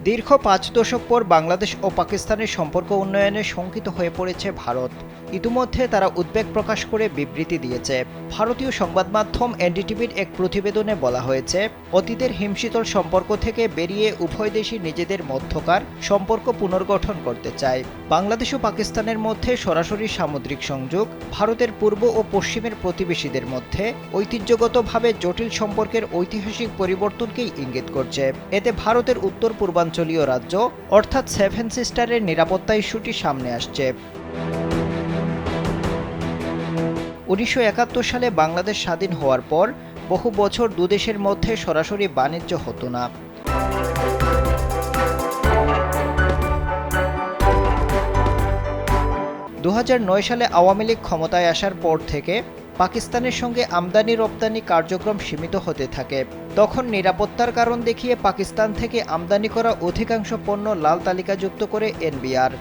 দীর্ঘ ৫ দশক পর বাংলাদেশ ও পাকিস্তানের সম্পর্ক উন্নয়নে শঙ্কিত হয়ে পড়েছে ভারত। ইতিমধ্যে তারা উদ্বেগ প্রকাশ করে বিবৃতি দিয়েছে। ভারতীয় সংবাদ মাধ্যম এনডিটিভির এক প্রতিবেদনে বলা হয়েছে, অতীতের হিমশীতল সম্পর্ক থেকে বেরিয়ে উভয় দেশই নিজেদের মধ্যকার সম্পর্ক পুনর্গঠন করতে চায়। বাংলাদেশ ও পাকিস্তানের মধ্যে সরাসরি সামুদ্রিক সংযোগ ভারতের পূর্ব ও পশ্চিমের প্রতিবেশীদের মধ্যে ঐতিহ্যগতভাবে জটিল সম্পর্কের ঐতিহাসিক পরিবর্তনকেই ইঙ্গিত করছে। এতে ভারতের উত্তর পূর্বাঞ্চলীয় রাজ্য অর্থাৎ সেভেন সিস্টারের নিরাপত্তা ইস্যুটি সামনে আসছে। ১৯৭১ সালে বাংলাদেশ স্বাধীন হওয়ার পর বহু বছর দুদেশের মধ্যে সরাসরি বাণিজ্য হতো না। ২০০৯ সালে আওয়ামী লীগ ক্ষমতায় আসার পর থেকে পাকিস্তানের সঙ্গে আমদানি রপ্তানি কার্যক্রম সীমিত হতে থাকে। তখন নিরাপত্তার কারণ দেখিয়ে পাকিস্তান থেকে আমদানি করা অধিকাংশ পণ্য লাল তালিকাযুক্ত করে এনবিআর।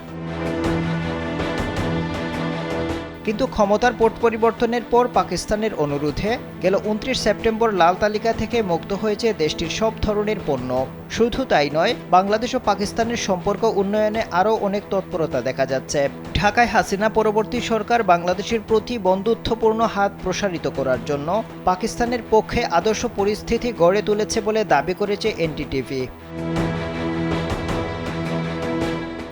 কিন্তু ক্ষমতার পট পরিবর্তনের পর পাকিস্তানের অনুরোধে গেল ২৯ সেপ্টেম্বর লাল তালিকা থেকে মুক্ত হয়েছে দেশটির সব ধরনের পণ্য। শুধু তাই নয়, বাংলাদেশ ও পাকিস্তানের সম্পর্ক উন্নয়নে আরও অনেক তৎপরতা দেখা যাচ্ছে। ঢাকায় হাসিনা পরবর্তী সরকার বাংলাদেশের প্রতি বন্ধুত্বপূর্ণ হাত প্রসারিত করার জন্য পাকিস্তানের পক্ষে আদর্শ পরিস্থিতি গড়ে তুলেছে বলে দাবি করেছে এনডিটিভি।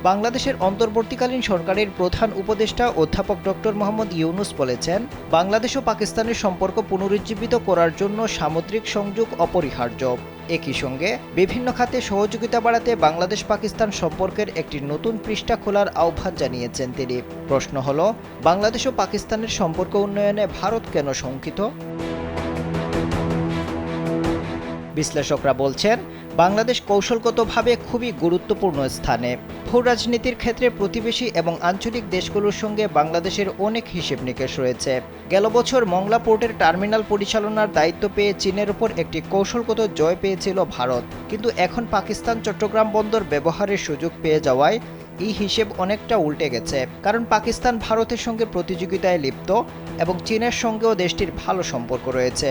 বাংলাদেশের অন্তর্বর্তীকালীন সরকারের প্রধান উপদেষ্টা অধ্যাপক ডক্টর মোহাম্মদ ইউনুস বলেছেন, বাংলাদেশ ও পাকিস্তানের সম্পর্ক পুনরুজ্জীবিত করার জন্য সামুদ্রিক সংযোগ অপরিহার্য। একই সঙ্গে বিভিন্ন খাতে সহযোগিতা বাড়াতে বাংলাদেশ পাকিস্তান সম্পর্কের একটি নতুন পৃষ্ঠা খোলার আহ্বান জানিয়েছেন তিনি। প্রশ্ন হলো, বাংলাদেশ ও পাকিস্তানের সম্পর্ক উন্নয়নে ভারত কেন শঙ্কিত? বিশ্লেষকরা বলছেন, বাংলাদেশ কৌশলগতভাবে খুবই গুরুত্বপূর্ণ স্থানে। ভূ রাজনীতির ক্ষেত্রে প্রতিবেশী এবং আঞ্চলিক দেশগুলোর সঙ্গে বাংলাদেশের অনেক হিসেব নিকেশ রয়েছে। গেল বছর মংলা পোর্টের টার্মিনাল পরিচালনার দায়িত্ব পেয়ে চীনের উপর একটি কৌশলগত জয় পেয়েছিল ভারত। কিন্তু এখন পাকিস্তান চট্টগ্রাম বন্দর ব্যবহারের সুযোগ পেয়ে যাওয়ায় এই হিসেব অনেকটা উল্টে গেছে। কারণ পাকিস্তান ভারতের সঙ্গে প্রতিযোগিতায় লিপ্ত এবং চীনের সঙ্গেও দেশটির ভালো সম্পর্ক রয়েছে।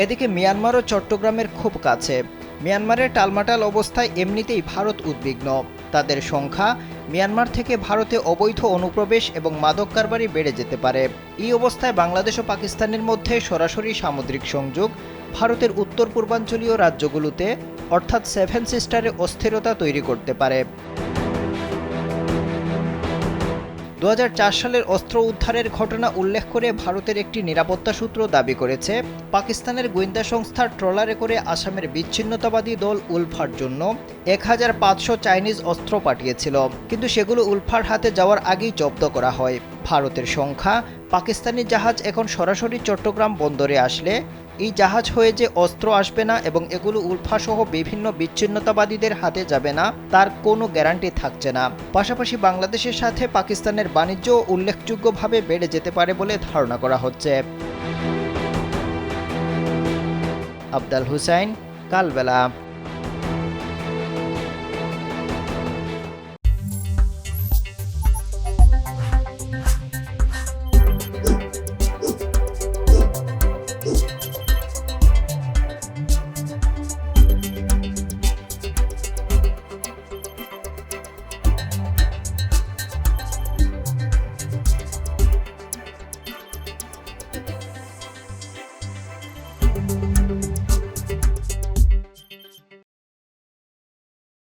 এদিকে মিয়ানমারও চট্টগ্রামের খুব কাছে। মিয়ানমারের টালমাটাল অবস্থায় এমনিতেই ভারত উদ্বিগ্ন। তাদের সংখ্যা মিয়ানমার থেকে ভারতে অবৈধ অনুপ্রবেশ এবং মাদক কারবারি বেড়ে যেতে পারে। এই অবস্থায় বাংলাদেশ ও পাকিস্তানের মধ্যে সরাসরি সামুদ্রিক সংযোগ ভারতের উত্তর পূর্বাঞ্চলীয় রাজ্যগুলোতে অর্থাৎ সেভেন সিস্টারে অস্থিরতা তৈরি করতে পারে। ২০০৪ সালের অস্ত্র উদ্ধারের ঘটনা উল্লেখ করে ভারতের একটি নিরাপত্তা সূত্র দাবি করেছে, পাকিস্তানের গোয়েন্দা সংস্থার ট্রলারে করে আসামের বিচ্ছিন্নতাবাদী দল উলফার জন্য ১৫০০ চাইনিজ অস্ত্র পাঠিয়েছিল, কিন্তু সেগুলো উলফার হাতে যাওয়ার আগেই জব্দ করা হয়। ভারতের সংখ্যা, পাকিস্তানি জাহাজ এখন সরাসরি চট্টগ্রাম বন্দরে আসলে এই জাহাজ হয়ে যে অস্ত্র আসবে না এবং এগুলো উলফাসহ বিভিন্ন বিচ্ছিন্নতাবাদীদের হাতে যাবে না তার কোনো গ্যারান্টি থাকছে না। পাশাপাশি বাংলাদেশের সাথে পাকিস্তানের বাণিজ্য উল্লেখযোগ্যভাবে বেড়ে যেতে পারে বলে ধারণা করা হচ্ছে। আফদাল হুসাইন, কালবেলা।